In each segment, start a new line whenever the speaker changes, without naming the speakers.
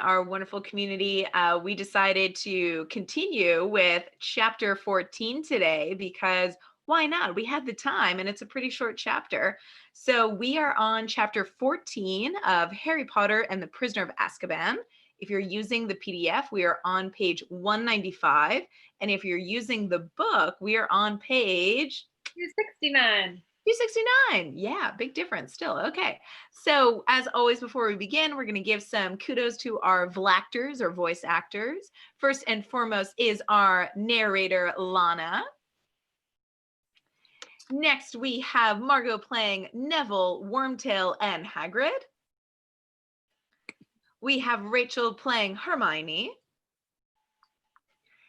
our wonderful community. We decided to continue with chapter 14 today because why not? We had the time and it's a pretty short chapter. So we are on chapter 14 of Harry Potter and the Prisoner of Azkaban. If you're using the PDF, we are on page 195. And if you're using the book, we are on page
269.
269. Yeah, big difference still. Okay. So as always, before we begin, we're going to give some kudos to our Vlactors or voice actors. First and foremost is our narrator, Lana. Next, we have Margot playing Neville, Wormtail, and Hagrid. We have Rachel playing Hermione.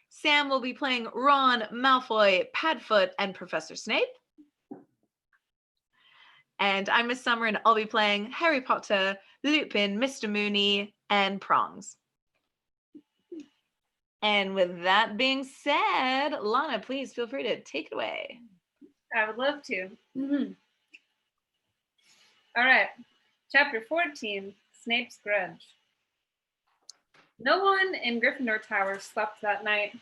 Sam will be playing Ron, Malfoy, Padfoot, and Professor Snape. And I'm Miss Summer, and I'll be playing Harry Potter, Lupin, Mr. Mooney, and Prongs. And with that being said, Lana, please feel free to take it away.
I would love to. All right, chapter 14, Snape's Grudge. No one in Gryffindor Tower slept that night.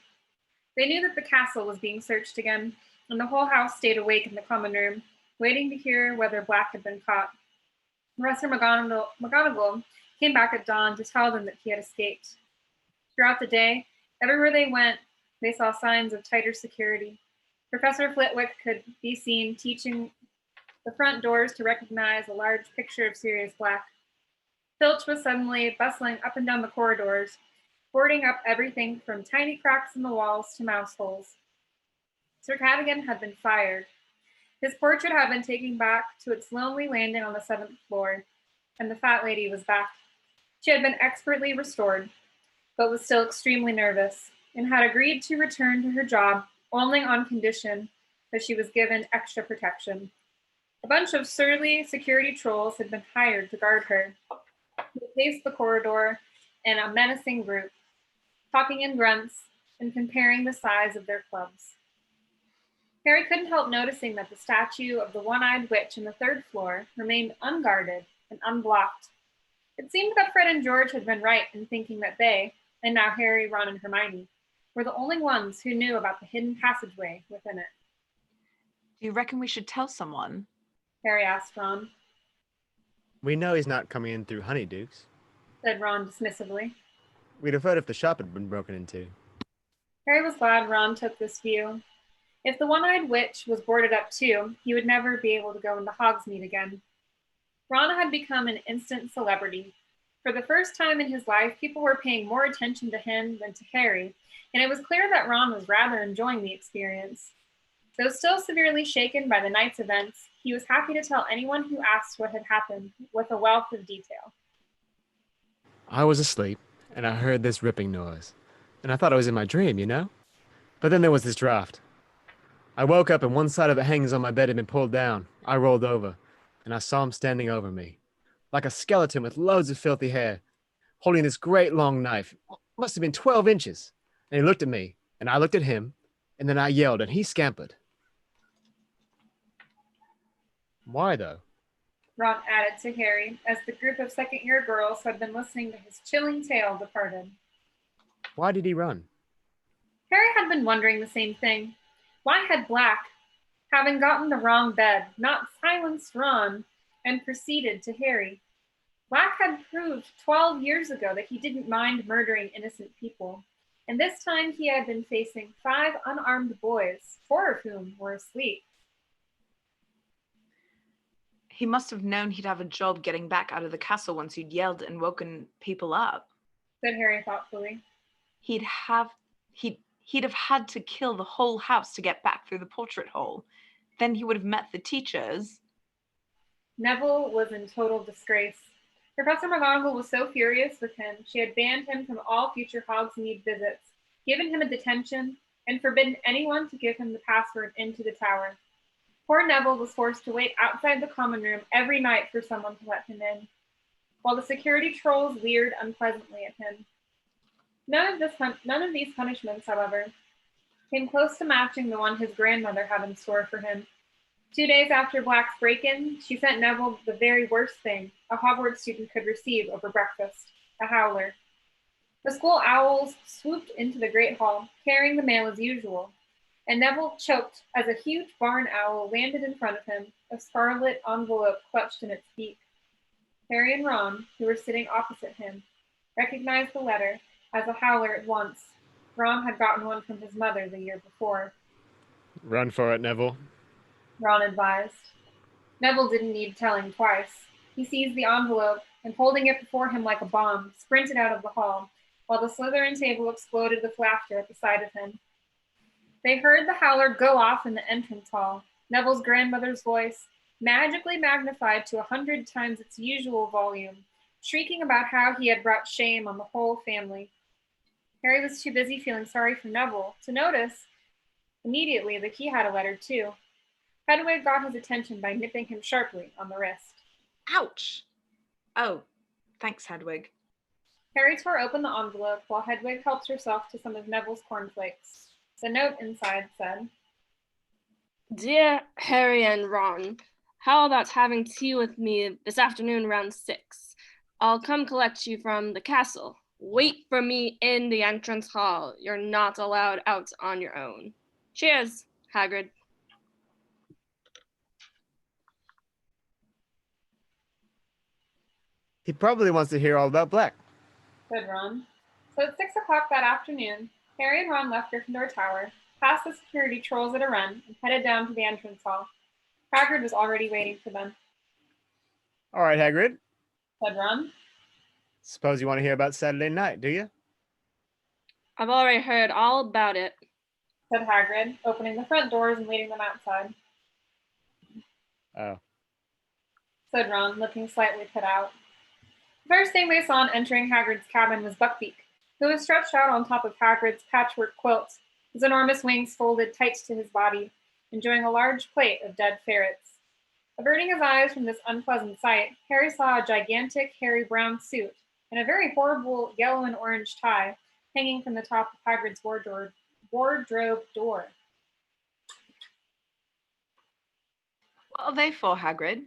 They knew that the castle was being searched again, and the whole house stayed awake in the common room, waiting to hear whether Black had been caught. Professor McGonagall came back at dawn to tell them that he had escaped. Throughout the day, everywhere they went, they saw signs of tighter security. Professor Flitwick could be seen teaching the front doors to recognize a large picture of Sirius Black. Filch was suddenly bustling up and down the corridors, boarding up everything from tiny cracks in the walls to mouse holes. Sir Cadogan had been fired. His portrait had been taken back to its lonely landing on the 7th floor, and the fat lady was back. She had been expertly restored, but was still extremely nervous, and had agreed to return to her job only on condition that she was given extra protection. A bunch of surly security trolls had been hired to guard her. They paced the corridor in a menacing group, talking in grunts and comparing the size of their clubs. Harry couldn't help noticing that the statue of the one-eyed witch on the 3rd floor remained unguarded and unblocked. It seemed that Fred and George had been right in thinking that they, and now Harry, Ron, and Hermione, were the only ones who knew about the hidden passageway within it.
Do you reckon we should tell someone?
Harry asked Ron.
We know he's not coming in through Honeydukes,
said Ron dismissively.
We'd have heard if the shop had been broken into.
Harry was glad Ron took this view. If the one-eyed witch was boarded up too, he would never be able to go into Hogsmeade again. Ron had become an instant celebrity. For the first time in his life, people were paying more attention to him than to Harry, and it was clear that Ron was rather enjoying the experience. Though still severely shaken by the night's events, he was happy to tell anyone who asked what had happened with a wealth of detail.
I was asleep, and I heard this ripping noise, and I thought it was in my dream, you know? But then there was this draft. I woke up and one side of the hangings on my bed had been pulled down. I rolled over, and I saw him standing over me, like a skeleton with loads of filthy hair, holding this great long knife. Must have been 12 inches. And he looked at me, and I looked at him, and then I yelled, and he scampered. Why, though?
Ron added to Harry, as the group of second-year girls who had been listening to his chilling tale departed.
Why did he run?
Harry had been wondering the same thing. Why had Black, having gotten the wrong bed, not silenced Ron and proceeded to Harry? Black had proved 12 years ago that he didn't mind murdering innocent people, and this time he had been facing 5 unarmed boys, 4 of whom were asleep.
He must have known he'd have a job getting back out of the castle once he'd yelled and woken people up,
said Harry thoughtfully.
He'd have had to kill the whole house to get back through the portrait hole. Then he would have met the teachers.
Neville was in total disgrace. Professor McGonagall was so furious with him, she had banned him from all future Hogsmeade visits, given him a detention, and forbidden anyone to give him the password into the tower. Poor Neville was forced to wait outside the common room every night for someone to let him in, while the security trolls leered unpleasantly at him. None of these punishments, however, came close to matching the one his grandmother had in store for him. 2 days after Black's break-in, she sent Neville the very worst thing a Hogwarts student could receive over breakfast, a howler. The school owls swooped into the great hall, carrying the mail as usual, and Neville choked as a huge barn owl landed in front of him, a scarlet envelope clutched in its beak. Harry and Ron, who were sitting opposite him, recognized the letter as a howler at once. Ron had gotten one from his mother the year before.
Run for it, Neville.
Ron advised. Neville didn't need telling twice. He seized the envelope and, holding it before him like a bomb, sprinted out of the hall, while the Slytherin table exploded with laughter at the sight of him. They heard the howler go off in the entrance hall, Neville's grandmother's voice, magically magnified to 100 times its usual volume, shrieking about how he had brought shame on the whole family. Harry was too busy feeling sorry for Neville to notice immediately that he had a letter too. Hedwig got his attention by nipping him sharply on the wrist.
Ouch! Oh, thanks, Hedwig.
Harry tore open the envelope while Hedwig helped herself to some of Neville's cornflakes. The note inside said,
Dear Harry and Ron, how about having tea with me this afternoon around 6? I'll come collect you from the castle. Wait for me in the entrance hall. You're not allowed out on your own. Cheers, Hagrid.
He probably wants to hear all about Black.
said Ron. So at 6 o'clock that afternoon, Harry and Ron left Gryffindor Tower, passed the security trolls at a run, and headed down to the entrance hall. Hagrid was already waiting for them.
All right, Hagrid.
Said Ron.
Suppose you want to hear about Saturday night, do you?
I've already heard all about it.
Said Hagrid, opening the front doors and leading them outside.
Oh.
Said Ron, looking slightly put out. The first thing they saw on entering Hagrid's cabin was Buckbeak, who was stretched out on top of Hagrid's patchwork quilt, his enormous wings folded tight to his body, enjoying a large plate of dead ferrets. Averting his eyes from this unpleasant sight, Harry saw a gigantic, hairy brown suit and a very horrible yellow and orange tie hanging from the top of Hagrid's wardrobe door.
What are they for, Hagrid?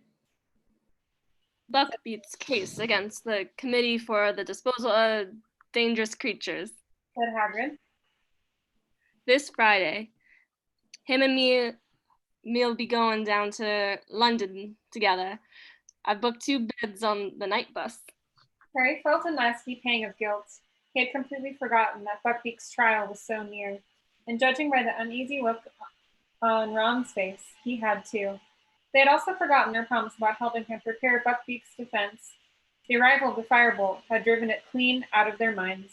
Buckbeak's case against the Committee for the Disposal of Dangerous Creatures.
Said Hagrid.
This Friday, him and me'll be going down to London together. I've booked 2 beds on the night bus.
Harry felt a nasty pang of guilt. He had completely forgotten that Buckbeak's trial was so near, and judging by the uneasy look on Ron's face, he had too. They had also forgotten their promise about helping him prepare Buckbeak's defense. The arrival of the firebolt had driven it clean out of their minds.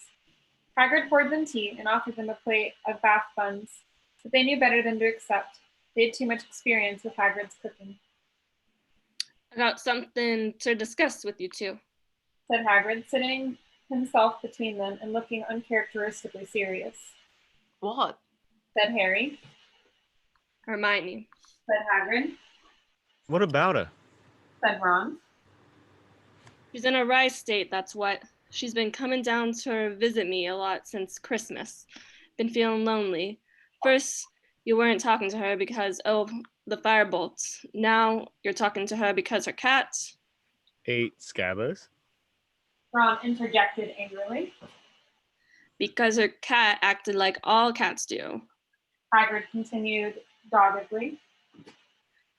Hagrid poured them tea and offered them a plate of bath buns, but they knew better than to accept. They had too much experience with Hagrid's cooking.
I got something to discuss with you two,
said Hagrid, sitting himself between them and looking uncharacteristically serious.
What?
Said Harry.
Hermione.
Said Hagrid.
What about her?
Said Ron.
She's in a rise state, that's what. She's been coming down to visit me a lot since Christmas. Been feeling lonely. First, you weren't talking to her because of the firebolt. Now you're talking to her because her cat
ate Scabbers.
Ron interjected angrily.
Because her cat acted like all cats do.
Hagrid continued doggedly.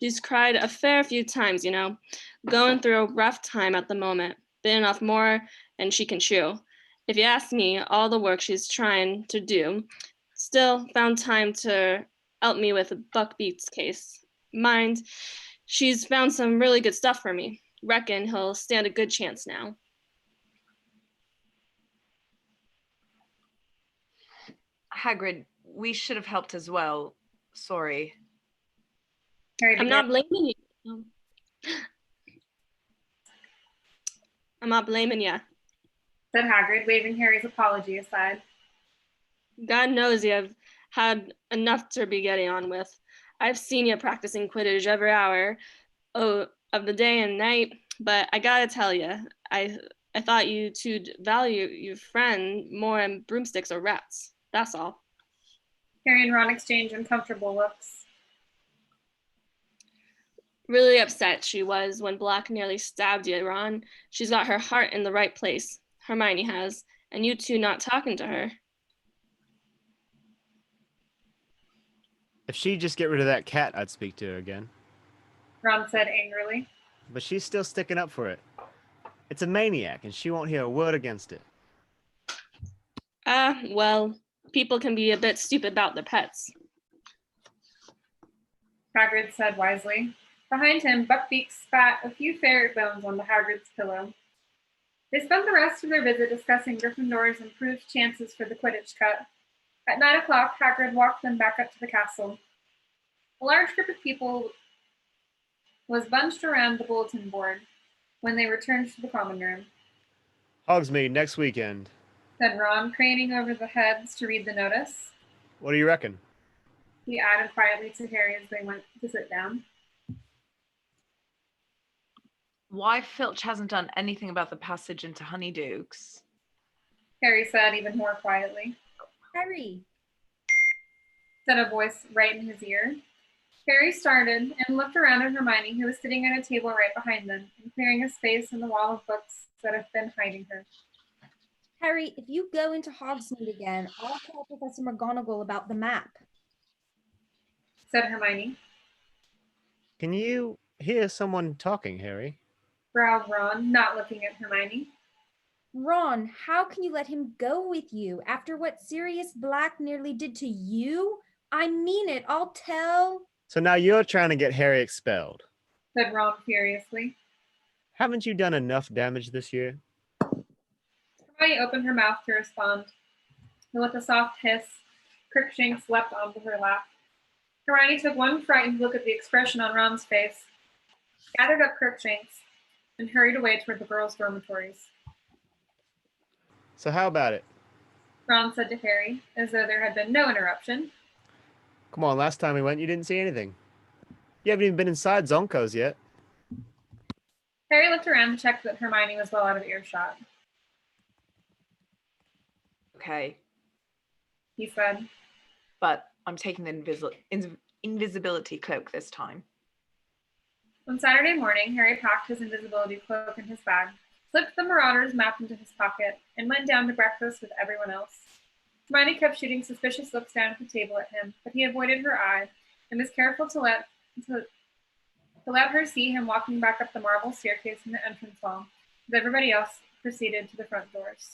She's cried a fair few times, you know. Going through a rough time at the moment. Bitten off more than she can chew. If you ask me, all the work she's trying to do, still found time to help me with Buckbeak's case. Mind, she's found some really good stuff for me. Reckon he'll stand a good chance now.
Hagrid, we should have helped as well. Sorry.
I'm not blaming you. I'm not blaming you.
Said Hagrid, waving Harry's apology aside.
God knows you've had enough to be getting on with. I've seen you practicing Quidditch every hour of the day and night, but I gotta tell you, I thought you two'd value your friend more than broomsticks or rats. That's all.
Harry and Ron exchanged uncomfortable looks.
Really upset she was when Black nearly stabbed you, Ron. She's got her heart in the right place. Hermione has. and you two not talking to her.
If she'd just get rid of that cat, I'd speak to her again.
Ron said angrily.
But she's still sticking up for it. It's a maniac, and she won't hear a word against it.
Well, people can be a bit stupid about their pets.
Hagrid said wisely. Behind him, Buckbeak spat a few ferret bones onto Hagrid's pillow. They spent the rest of their visit discussing Gryffindor's improved chances for the Quidditch Cup. At 9 o'clock, Hagrid walked them back up to the castle. A large group of people was bunched around the bulletin board when they returned to the common room,
Hogsmeade next weekend.
said Ron, craning over the heads to read the notice.
What do you reckon?
He added quietly to Harry as they went to sit down.
Why Filch hasn't done anything about the passage into Honeydukes?
Harry said even more quietly.
Harry,
Said a voice right in his ear. Harry started and looked around at Hermione, who was sitting at a table right behind them and clearing a space in the wall of books that had been hiding her.
Harry, if you go into Hogsmeade again, I'll tell Professor McGonagall about the map.
Said Hermione.
Can you hear someone talking, Harry?
Growled Ron, not looking at Hermione.
Ron, how can you let him go with you after what Sirius Black nearly did to you? I mean it, I'll tell.
So now you're trying to get Harry expelled.
Said Ron furiously.
Haven't you done enough damage this year?
Hermione opened her mouth to respond, and with a soft hiss, Crookshanks leapt onto her lap. Hermione took one frightened look at the expression on Ron's face, gathered up Crookshanks, and hurried away toward the girls' dormitories.
So how about it?
Ron said to Harry, as though there had been no interruption.
Come on, last time we went, you didn't see anything. You haven't even been inside Zonko's yet.
Harry looked around to check that Hermione was well out of earshot.
Okay,
He said.
but I'm taking the invisibility cloak this time.
On Saturday morning, Harry packed his invisibility cloak in his bag, slipped the Marauder's map into his pocket, and went down to breakfast with everyone else. Hermione kept shooting suspicious looks down at the table at him, but he avoided her eye and was careful to let her see him walking back up the marble staircase in the entrance hall, as everybody else proceeded to the front doors.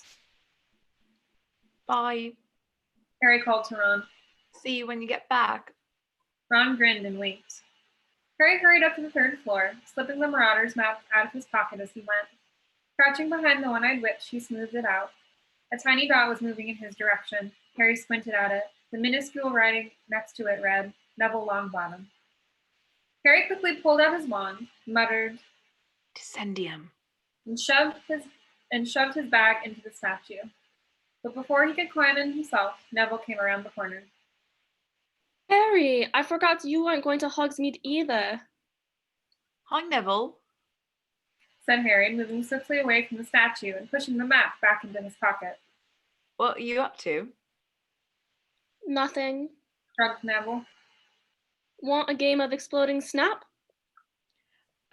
Bye.
Harry called to Ron.
See you when you get back.
Ron grinned and winked. Harry hurried up to the third floor, slipping the Marauder's map out of his pocket as he went. Crouching behind the one-eyed witch, he smoothed it out. A tiny dot was moving in his direction. Harry squinted at it. The minuscule writing next to it read, Neville Longbottom. Harry quickly pulled out his wand, muttered,
Descendium.
and shoved his bag into the statue. But before he could climb in himself, Neville came around the corner.
Harry, I forgot you weren't going to Hogsmeade either.
Hi, Neville.
Said Harry, moving swiftly away from the statue and pushing the map back into his pocket.
What are you up to?
Nothing.
Shrugged Neville.
Want a game of exploding snap?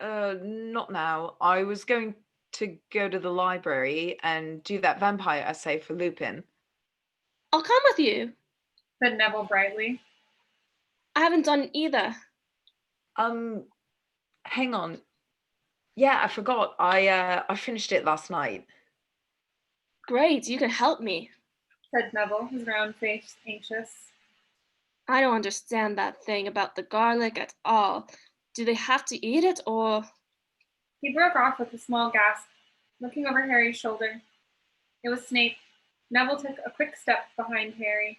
Not now. I was going to go to the library and do that vampire essay for Lupin.
I'll come with you.
Said Neville brightly.
I haven't done it either.
Hang on. Yeah, I forgot. I finished it last night.
Great, you can help me.
Said Neville, his round face anxious.
I don't understand that thing about the garlic at all. Do they have to eat it or?
He broke off with a small gasp, looking over Harry's shoulder. It was Snape. Neville took a quick step behind Harry.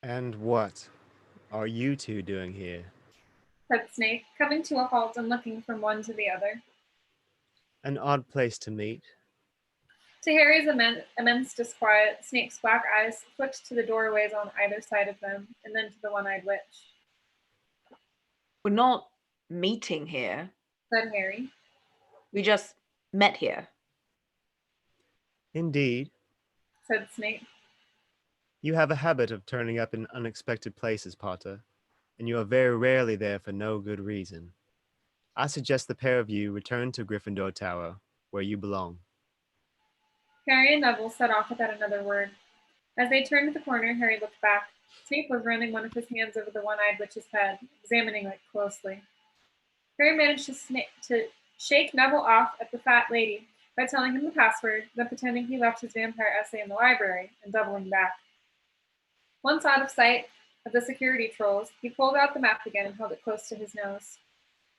And what are you two doing here?
Said Snape, coming to a halt and looking from one to the other.
An odd place to meet.
To Harry's immense disquiet, Snape's black eyes flicked to the doorways on either side of them, and then to the one-eyed witch.
We're not meeting here.
Said Harry.
We just met here.
Indeed.
Said Snape.
You have a habit of turning up in unexpected places, Potter, and you are very rarely there for no good reason. I suggest the pair of you return to Gryffindor Tower, where you belong.
Harry and Neville set off without another word. As they turned to the corner, Harry looked back. Snape was running one of his hands over the one-eyed witch's head, examining it closely. Harry managed to shake Neville off at the fat lady by telling him the password, then pretending he left his vampire essay in the library and doubling back. Once out of sight of the security trolls, he pulled out the map again and held it close to his nose.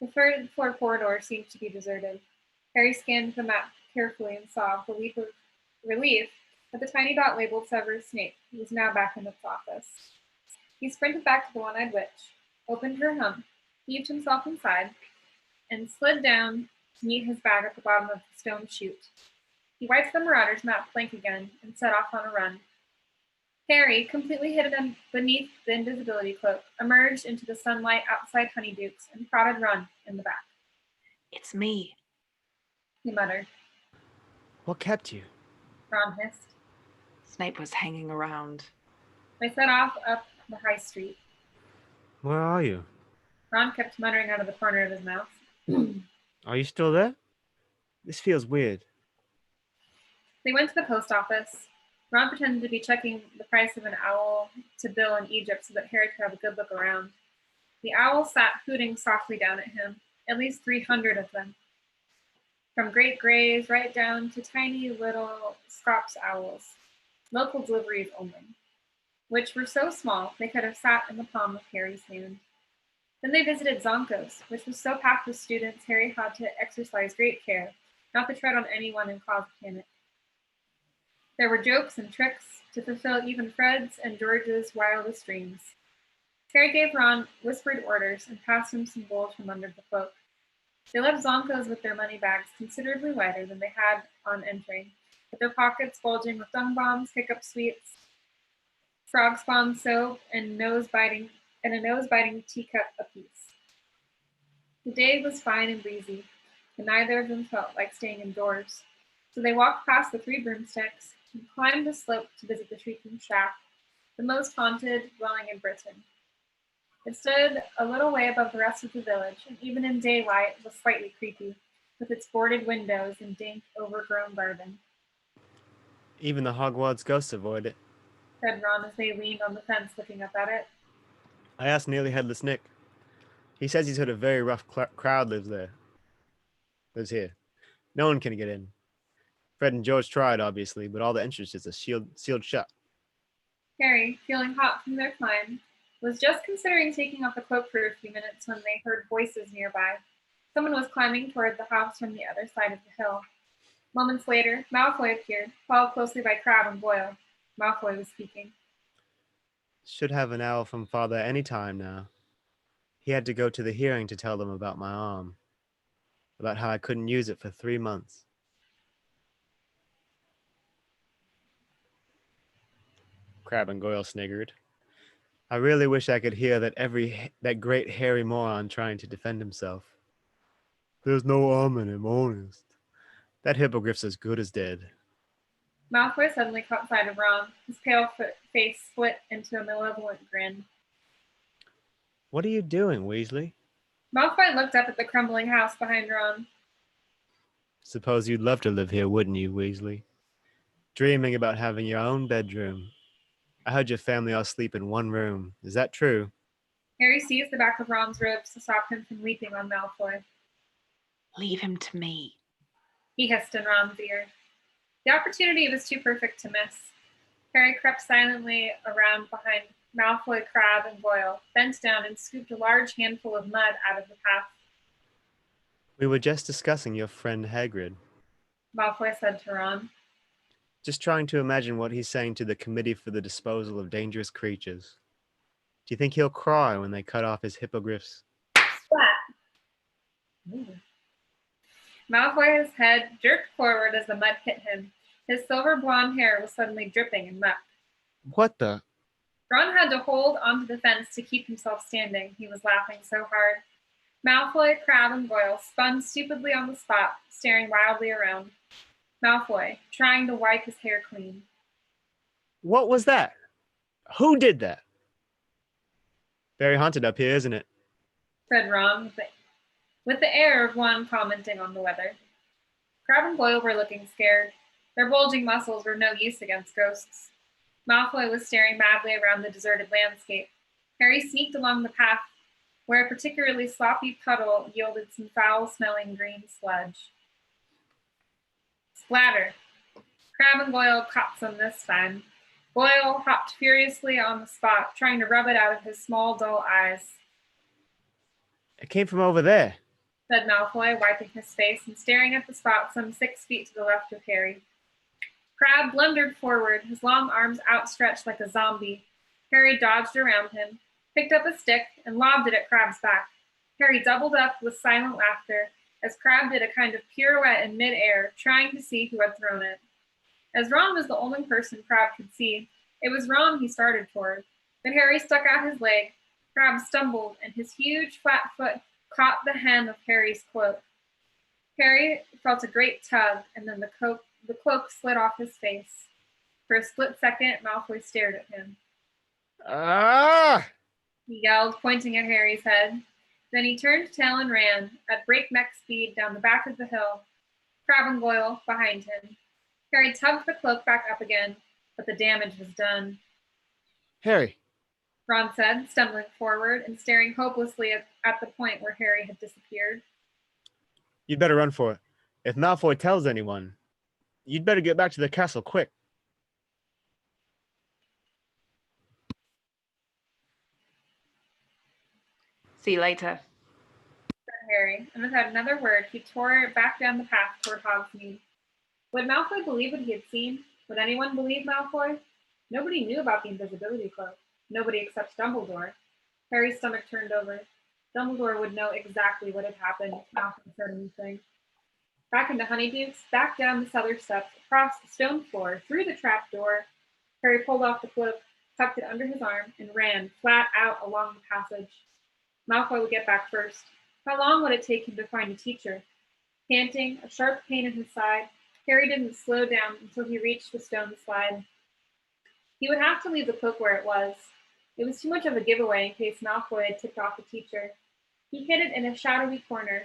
The third floor corridor seemed to be deserted. Harry scanned the map carefully and saw, with a leap of relief, that the tiny dot labeled Severus Snape was now back in its office. He sprinted back to the one-eyed witch, opened her hump, heaved himself inside, and slid down to meet his bag at the bottom of the stone chute. He wiped the Marauder's map blank again and set off on a run. Harry, completely hidden beneath the invisibility cloak, emerged into the sunlight outside Honeyduke's and prodded Ron in the back.
It's me,
He muttered.
What kept you?
Ron hissed.
Snape was hanging around.
They set off up the high street.
Where are you?
Ron kept muttering out of the corner of his mouth.
Are you still there? This feels weird.
They went to the post office. Ron pretended to be checking the price of an owl to bill in Egypt so that Harry could have a good look around. The owl sat hooting softly down at him, at least 300 of them, from great grays right down to tiny little Scops owls, local deliveries only, which were so small they could have sat in the palm of Harry's hand. Then they visited Zonko's, which was so packed with students Harry had to exercise great care not to tread on anyone and cause panic. There were jokes and tricks to fulfill even Fred's and George's wildest dreams. Harry gave Ron whispered orders and passed him some gold from under the cloak. They left Zonko's with their money bags considerably lighter than they had on entering, with their pockets bulging with dung bombs, hiccup sweets, frog spawn soap, and a nose-biting teacup apiece. The day was fine and breezy, and neither of them felt like staying indoors, so they walked past the 3 broomsticks and climbed the slope to visit the Shrieking Shack, the most haunted dwelling in Britain. It stood a little way above the rest of the village, and even in daylight was slightly creepy, with its boarded windows and dank, overgrown garden.
Even the Hogwarts ghosts avoid it.
Said Ron as they leaned on the fence looking up at it.
I asked Nearly Headless Nick. He says he's heard a very rough crowd lives here. No one can get in. Fred and George tried, obviously, but all the entrances are sealed shut.
Harry, feeling hot from their climb, was just considering taking off the cloak for a few minutes when they heard voices nearby. Someone was climbing toward the house from the other side of the hill. Moments later, Malfoy appeared, followed closely by Crabbe and Goyle. Malfoy was speaking.
Should have an owl from father any time now. He had to go to the hearing to tell them about my arm. About how I couldn't use it for 3 months. Crabbe and Goyle sniggered. I really wish I could hear that great hairy moron trying to defend himself. There's no arm in him, honest. That hippogriff's as good as dead.
Malfoy suddenly caught sight of Ron. His pale face split into a malevolent grin.
What are you doing, Weasley?
Malfoy looked up at the crumbling house behind Ron.
Suppose you'd love to live here, wouldn't you, Weasley? Dreaming about having your own bedroom. I heard your family all sleep in one room. Is that true?
Harry seized the back of Ron's ribs to stop him from leaping on Malfoy.
Leave him to me.
He hissed in Ron's ear. The opportunity was too perfect to miss. Harry crept silently around behind Malfoy, Crabbe, and Goyle, bent down and scooped a large handful of mud out of the path.
We were just discussing your friend Hagrid.
Malfoy said to Ron.
Just trying to imagine what he's saying to the Committee for the Disposal of Dangerous Creatures. Do you think he'll cry when they cut off his hippogriffs?
Splat! Malfoy's head jerked forward as the mud hit him. His silver blonde hair was suddenly dripping in muck.
What the?
Ron had to hold onto the fence to keep himself standing. He was laughing so hard. Malfoy, Crabbe, and Goyle spun stupidly on the spot, staring wildly around. Malfoy, trying to wipe his hair clean.
What was that? Who did that? Very haunted up here, isn't it?
Said Ron with the air of one commenting on the weather. Crabbe and Goyle were looking scared. Their bulging muscles were no use against ghosts. Malfoy was staring madly around the deserted landscape. Harry sneaked along the path, where a particularly sloppy puddle yielded some foul-smelling green sludge. Splatter! Crabbe and Goyle caught some this time. Goyle hopped furiously on the spot, trying to rub it out of his small, dull eyes.
It came from over there,
Said Malfoy, wiping his face and staring at the spot some 6 feet to the left of Harry. Crabbe blundered forward, his long arms outstretched like a zombie. Harry dodged around him, picked up a stick, and lobbed it at Crabbe's back. Harry doubled up with silent laughter as Crabbe did a kind of pirouette in midair, trying to see who had thrown it. As Ron was the only person Crabbe could see, it was Ron he started toward. But Harry stuck out his leg. Crabbe stumbled, and his huge flat foot caught the hem of Harry's cloak. Harry felt a great tug, and then the cloak slid off his face. For a split second, Malfoy stared at him.
Ah!
He yelled, pointing at Harry's head. Then he turned tail and ran, at breakneck speed, down the back of the hill, Crabbe and Goyle behind him. Harry tugged the cloak back up again, but the damage was done.
Harry,
Ron said, stumbling forward and staring hopelessly at the point where Harry had disappeared.
you'd better run for it. If Malfoy tells anyone, you'd better get back to the castle quick.
See you later.
Said Harry, and without another word, he tore back down the path toward Hogsmeade. Would Malfoy believe what he had seen? Would anyone believe Malfoy? Nobody knew about the invisibility cloak. Nobody except Dumbledore. Harry's stomach turned over. Dumbledore would know exactly what had happened if Malfoy said anything. Back into Honeydukes, back down the cellar steps, across the stone floor, through the trap door. Harry pulled off the cloak, tucked it under his arm, and ran flat out along the passage. Malfoy would get back first. How long would it take him to find a teacher? Panting, a sharp pain in his side, Harry didn't slow down until he reached the stone slide. He would have to leave the cloak where it was. It was too much of a giveaway in case Malfoy had tipped off the teacher. He hid it in a shadowy corner,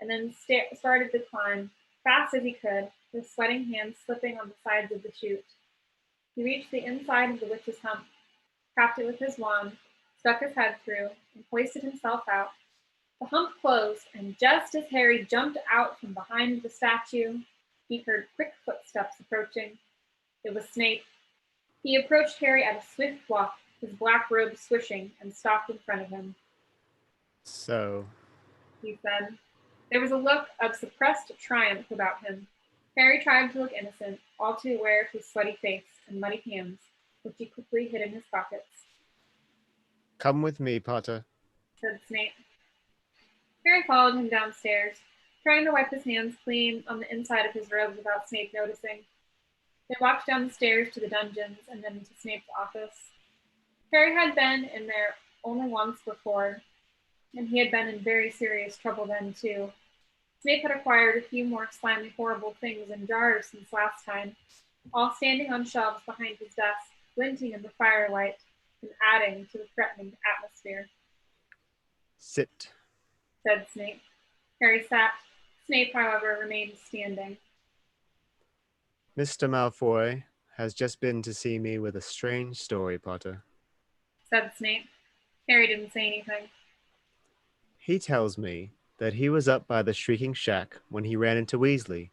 and then started to climb, fast as he could, his sweating hands slipping on the sides of the chute. He reached the inside of the witch's hump, tapped it with his wand, stuck his head through, and hoisted himself out. The hump closed, and just as Harry jumped out from behind the statue, he heard quick footsteps approaching. It was Snape. He approached Harry at a swift walk, his black robe swishing, and stopped in front of him.
So,
He said. There was a look of suppressed triumph about him. Harry tried to look innocent, all too aware of his sweaty face and muddy hands, which he quickly hid in his pockets.
come with me, Potter.
Said Snape. Harry followed him downstairs, trying to wipe his hands clean on the inside of his robe without Snape noticing. They walked down the stairs to the dungeons and then into Snape's office. Harry had been in there only once before, and he had been in very serious trouble then too. Snape had acquired a few more slimy, horrible things in jars since last time, all standing on shelves behind his desk, glinting in the firelight and adding to the threatening atmosphere.
Sit.
Said Snape. Harry sat. Snape, however, remained standing.
Mr. Malfoy has just been to see me with a strange story, Potter.
Said Snape. Harry didn't say anything.
He tells me that he was up by the Shrieking Shack when he ran into Weasley,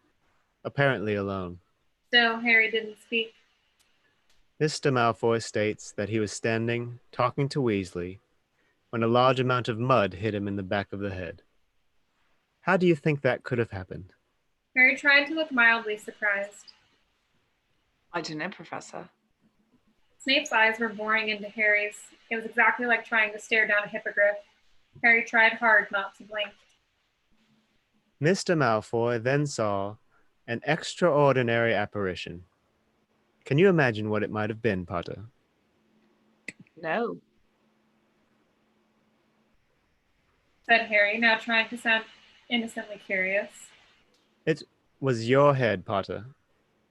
apparently alone.
Still, Harry didn't speak.
Mr. Malfoy states that he was standing, talking to Weasley, when a large amount of mud hit him in the back of the head. How do you think that could have happened?
Harry tried to look mildly surprised.
I don't know, Professor.
Snape's eyes were boring into Harry's. It was exactly like trying to stare down a hippogriff. Harry tried hard not to blink.
Mr. Malfoy then saw an extraordinary apparition. Can you imagine what it might have been, Potter?
No.
Said Harry, now trying to sound innocently curious.
It was your head, Potter,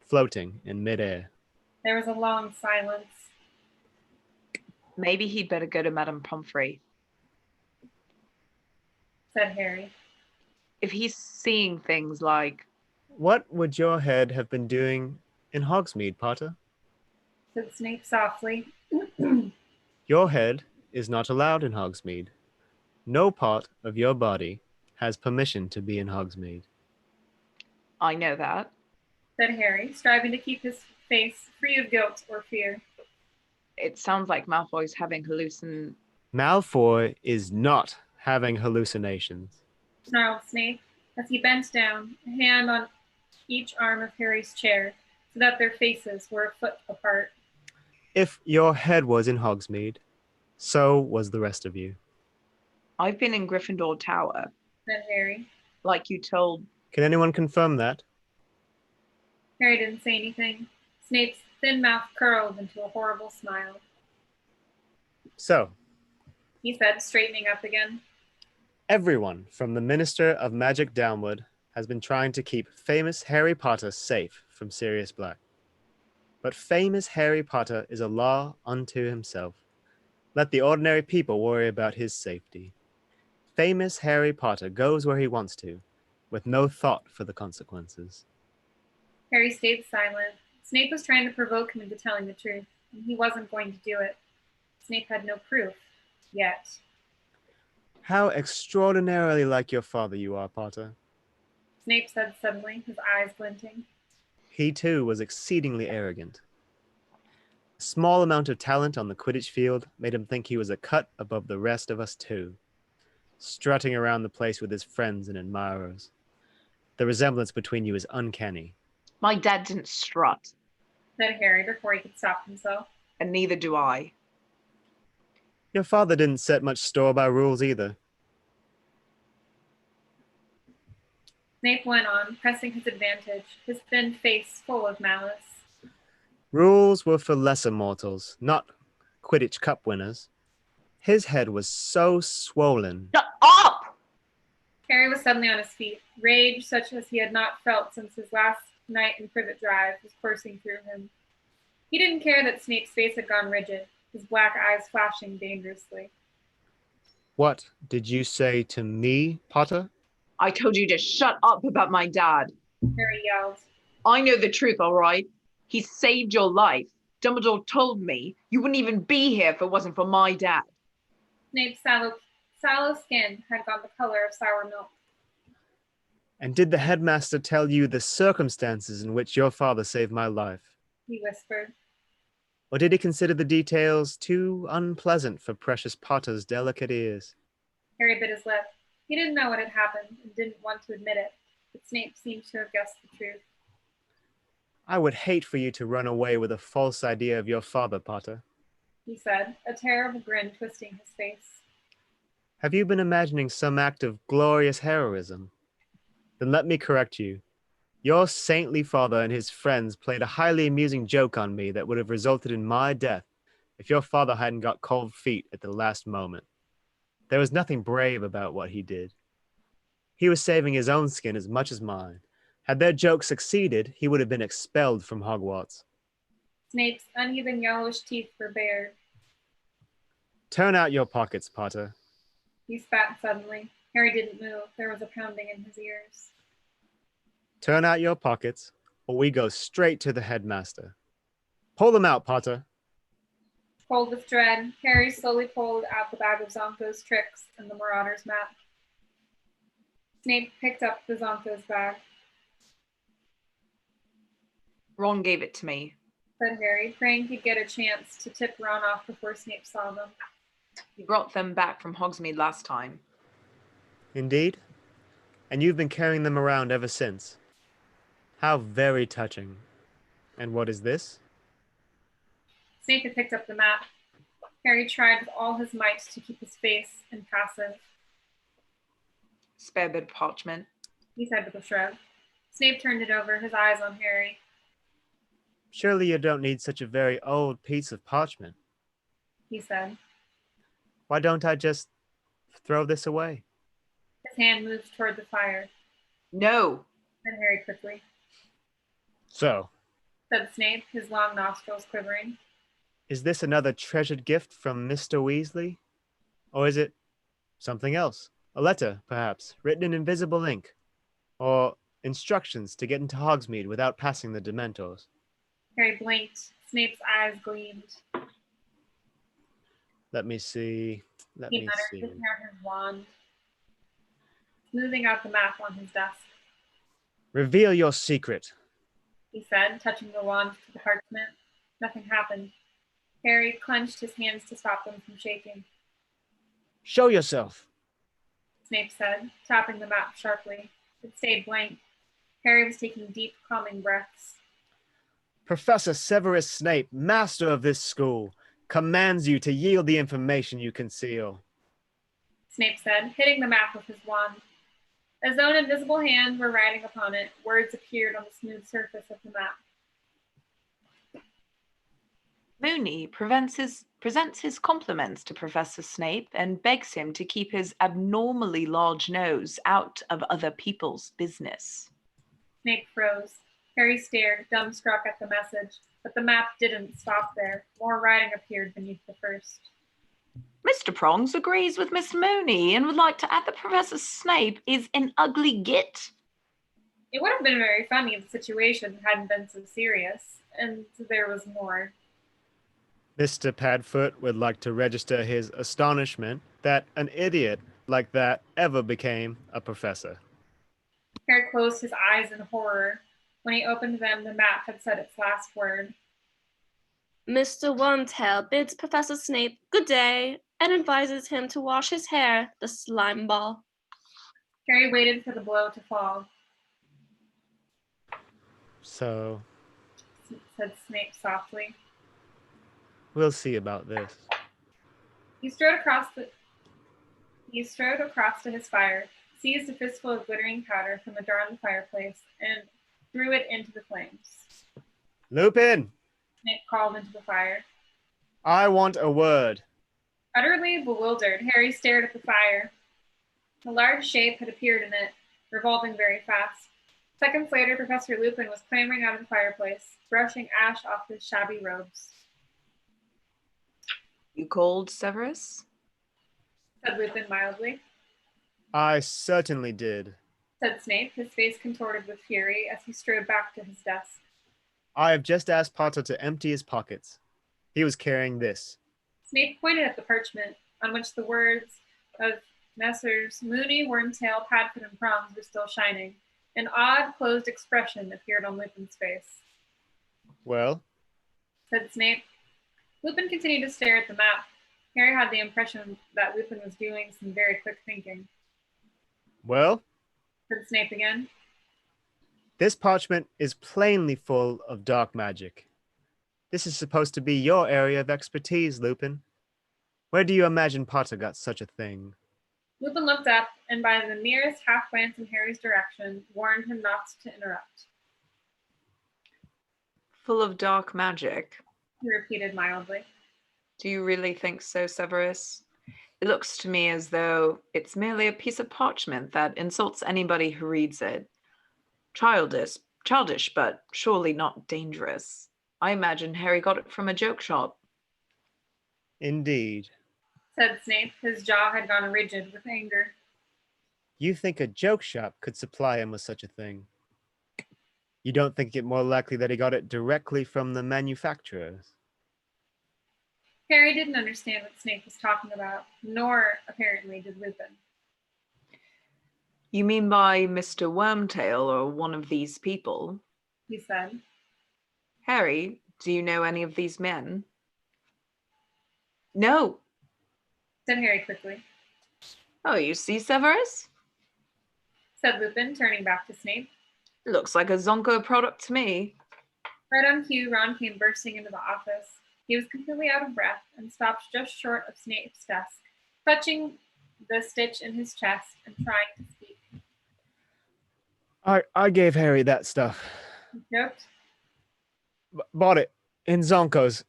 floating in midair.
There was a long silence.
Maybe he'd better go to Madame Pomfrey.
Said Harry.
If he's seeing things like
What would your head have been doing in Hogsmeade, Potter?
Said Snape softly.
Your head is not allowed in Hogsmeade. No part of your body has permission to be in Hogsmeade.
I know that.
Said Harry, striving to keep his face free of guilt or fear.
It sounds like Malfoy's having
Malfoy is not having hallucinations.
Snarled Snape as he bent down, a hand on each arm of Harry's chair, so that their faces were a foot apart.
If your head was in Hogsmeade, so was the rest of you.
I've been in Gryffindor Tower,
Said Harry.
like you told.
Can anyone confirm that?
Harry didn't say anything. Snape's thin mouth curled into a horrible smile.
So,
He said, straightening up again.
everyone from the Minister of Magic downward has been trying to keep famous Harry Potter safe from Sirius Black. But famous Harry Potter is a law unto himself. Let the ordinary people worry about his safety. Famous Harry Potter goes where he wants to, with no thought for the consequences.
Harry stayed silent. Snape was trying to provoke him into telling the truth, and he wasn't going to do it. Snape had no proof. Yet.
How extraordinarily like your father you are, Potter.
Snape said suddenly, his eyes glinting.
He too was exceedingly arrogant. A small amount of talent on the Quidditch field made him think he was a cut above the rest of us too, strutting around the place with his friends and admirers. The resemblance between you is uncanny.
My dad didn't strut,
Said Harry before he could stop himself.
and neither do I.
Your father didn't set much store by rules either.
Snape went on, pressing his advantage, his thin face full of malice.
Rules were for lesser mortals, not Quidditch Cup winners. His head was so swollen.
Shut up!
Harry was suddenly on his feet. Rage, such as he had not felt since his last night in Privet Drive, was coursing through him. He didn't care that Snape's face had gone rigid, his black eyes flashing dangerously.
What did you say to me, Potter?
I told you to shut up about my dad.
Harry yelled.
I know the truth, all right? He saved your life. Dumbledore told me you wouldn't even be here if it wasn't for my dad.
Snape's sallow skin had gone the color of sour milk.
And did the headmaster tell you the circumstances in which your father saved my life?
He whispered.
Or did he consider the details too unpleasant for precious Potter's delicate ears?
Harry bit his lip. He didn't know what had happened and didn't want to admit it, but Snape seemed to have guessed the truth.
I would hate for you to run away with a false idea of your father, Potter.
He said, a terrible grin twisting his face.
Have you been imagining some act of glorious heroism? Then let me correct you. Your saintly father and his friends played a highly amusing joke on me that would have resulted in my death if your father hadn't got cold feet at the last moment. There was nothing brave about what he did. He was saving his own skin as much as mine. Had their joke succeeded, he would have been expelled from Hogwarts.
Snape's uneven yellowish teeth were bared.
Turn out your pockets, Potter.
He spat suddenly. Harry didn't move. There was a pounding in his ears.
Turn out your pockets, or we go straight to the headmaster. Pull them out, Potter.
Cold with dread, Harry slowly pulled out the bag of Zonko's tricks and the Marauder's map. Snape picked up the Zonko's bag.
Ron gave it to me.
Said Harry, praying he'd get a chance to tip Ron off before Snape saw them.
He brought them back from Hogsmeade last time.
Indeed? And you've been carrying them around ever since. How very touching. And what is this?
Snape had picked up the map. Harry tried with all his might to keep his face impassive.
Spare bit of parchment.
He said with a shrug. Snape turned it over, his eyes on Harry.
Surely you don't need such a very old piece of parchment.
He said.
Why don't I just throw this away?
His hand moved toward the fire.
No.
Said Harry quickly.
So,
Said Snape, his long nostrils quivering.
is this another treasured gift from Mr. Weasley? Or is it something else? A letter, perhaps, written in invisible ink? Or instructions to get into Hogsmeade without passing the Dementors.
Harry blinked. Snape's eyes gleamed.
Let me see.
He muttered, taking out his wand, smoothing out the map on his desk.
Reveal your secret.
He said, touching the wand to the parchment. Nothing happened. Harry clenched his hands to stop them from shaking.
Show yourself.
Snape said, tapping the map sharply. It stayed blank. Harry was taking deep, calming breaths.
Professor Severus Snape, master of this school, commands you to yield the information you conceal.
Snape said, hitting the map with his wand. As though an invisible hand were writing upon it, words appeared on the smooth surface of the map.
Moony presents his compliments to Professor Snape and begs him to keep his abnormally large nose out of other people's business.
Snape froze. Harry stared, dumbstruck at the message, but the map didn't stop there. More writing appeared beneath the first.
Mr. Prongs agrees with Miss Moony and would like to add that Professor Snape is an ugly git.
It would have been very funny if the situation hadn't been so serious, and there was more.
Mr. Padfoot would like to register his astonishment that an idiot like that ever became a professor.
Harry closed his eyes in horror. When he opened them, the map had said its last word.
Mr. Wormtail bids Professor Snape good day and advises him to wash his hair, the slime ball.
Harry waited for the blow to fall,
So,
said Snape softly.
we'll see about this.
He strode across to his fire, seized a fistful of glittering powder from a jar on the fireplace, and threw it into the flames.
Lupin!
Snape called into the fire.
I want a word.
Utterly bewildered, Harry stared at the fire. A large shape had appeared in it, revolving very fast. Seconds later, Professor Lupin was clambering out of the fireplace, brushing ash off his shabby robes.
You called, Severus?
Said Lupin mildly.
I certainly did.
Said Snape, his face contorted with fury as he strode back to his desk.
I have just asked Potter to empty his pockets. He was carrying this.
Snape pointed at the parchment, on which the words of Messrs. Moony, Wormtail, Padfoot, and Prongs were still shining. An odd, closed expression appeared on Lupin's face.
Well?
Said Snape. Lupin continued to stare at the map. Harry had the impression that Lupin was doing some very quick thinking.
Well?
Said Snape again.
This parchment is plainly full of dark magic. This is supposed to be your area of expertise, Lupin. Where do you imagine Potter got such a thing?
Lupin looked up, and by the merest half glance in Harry's direction, warned him not to interrupt.
Full of dark magic.
He repeated mildly.
Do you really think so, Severus? It looks to me as though it's merely a piece of parchment that insults anybody who reads it. Childish, but surely not dangerous. I imagine Harry got it from a joke shop.
Indeed.
Said Snape. His jaw had gone rigid with anger.
You think a joke shop could supply him with such a thing? You don't think it more likely that he got it directly from the manufacturers?
Harry didn't understand what Snape was talking about, nor, apparently, did Lupin.
You mean by Mr. Wormtail or one of these people?
He said.
Harry, do you know any of these men? No.
Said Harry quickly.
Oh, you see, Severus?
Said Lupin, turning back to Snape.
Looks like a Zonko product to me.
Right on cue, Ron came bursting into the office. He was completely out of breath and stopped just short of Snape's desk, clutching the stitch in his chest and trying to speak.
I gave Harry that stuff.
He joked.
Bought it in Zonko's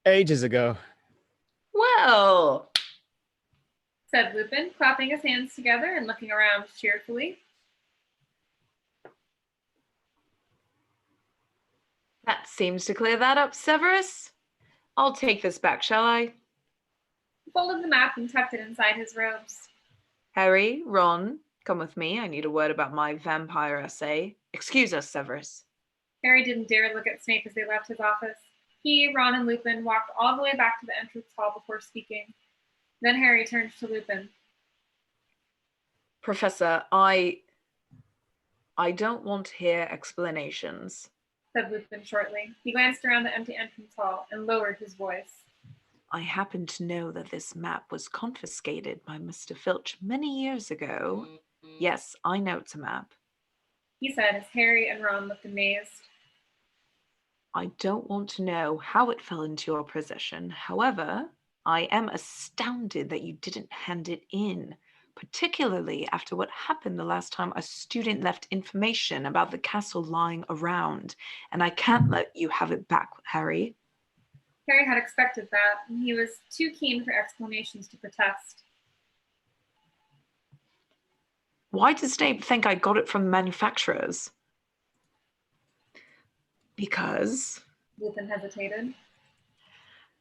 ages ago.
Well,
Said Lupin, clapping his hands together and looking around cheerfully.
that seems to clear that up, Severus. I'll take this back, shall I?
He folded the map and tucked it inside his robes.
Harry, Ron, Come with me. I need a word about my vampire essay. Excuse us, Severus.
Harry didn't dare look at Snape as they left his office. He, Ron, and Lupin walked all the way back to the entrance hall before speaking. Then Harry turned to Lupin.
Professor, I don't want to hear explanations,
said Lupin shortly. He glanced around the empty entrance hall and lowered his voice.
I happen to know that this map was confiscated by Mr. Filch many years ago. Yes, I know it's a map.
He said as Harry and Ron looked amazed.
I don't want to know how it fell into your possession. However, I am astounded that you didn't hand it in, particularly after what happened the last time a student left information about the castle lying around. And I can't let you have it back, Harry.
Harry had expected that, and he was too keen for explanations to protest.
Why does Snape think I got it from the manufacturers? Because
Lupin hesitated.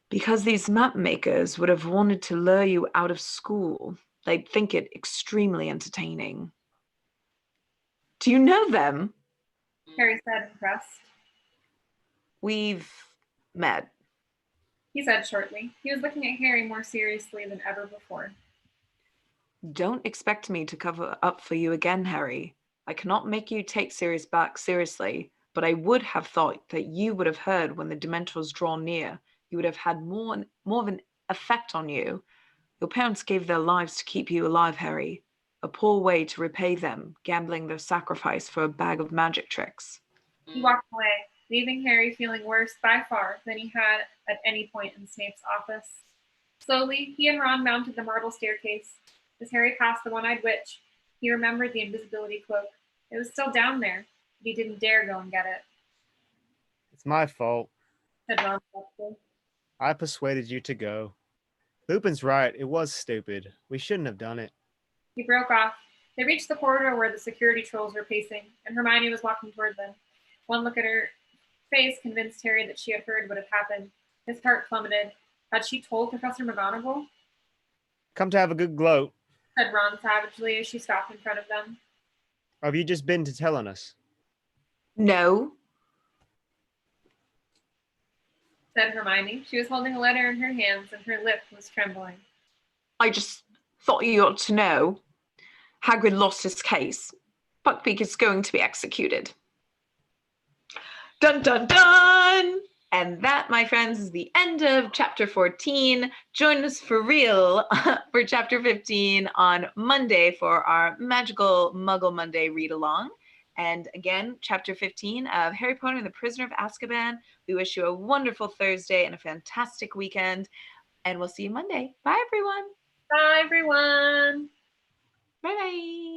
Because these map makers would have wanted to lure you out of school. They'd think it extremely entertaining. Do you know them?
Harry said, impressed.
We've met.
He said shortly. He was looking at Harry more seriously than ever before.
Don't expect me to cover up for you again, Harry. I cannot make you take Sirius back seriously, but I would have thought that you would have heard when the Dementors draw near. You would have had more of an effect on you. Your parents gave their lives to keep you alive, Harry. A poor way to repay them, gambling their sacrifice for a bag of magic tricks.
He walked away, leaving Harry feeling worse by far than he had at any point in Snape's office. Slowly, he and Ron mounted the marble staircase. As Harry passed the one-eyed witch, he remembered the invisibility cloak. It was still down there, but he didn't dare go and get it.
It's my fault.
Said Ron softly.
I persuaded you to go. Lupin's right. It was stupid. We shouldn't have done it.
He broke off. They reached the corridor where the security trolls were pacing, and Hermione was walking toward them. One look at her face convinced Harry that she had heard what had happened. His heart plummeted. Had she told Professor McGonagall?
Come to have a good gloat.
Said Ron savagely as she stopped in front of them.
Or have you just been to tell on us?
No.
Said Hermione. She was holding a letter in her hands and her lip was trembling.
I just thought you ought to know. Hagrid lost his case. Buckbeak is going to be executed. Dun, dun, dun! And that, my friends, is the end of chapter 14. Join us for real for chapter 15 on Monday for our magical Muggle Monday read-along. And again, chapter 15 of Harry Potter and the Prisoner of Azkaban. We wish you a wonderful Thursday and a fantastic weekend. And we'll see you Monday. Bye, everyone.
Bye, everyone.
Bye-bye.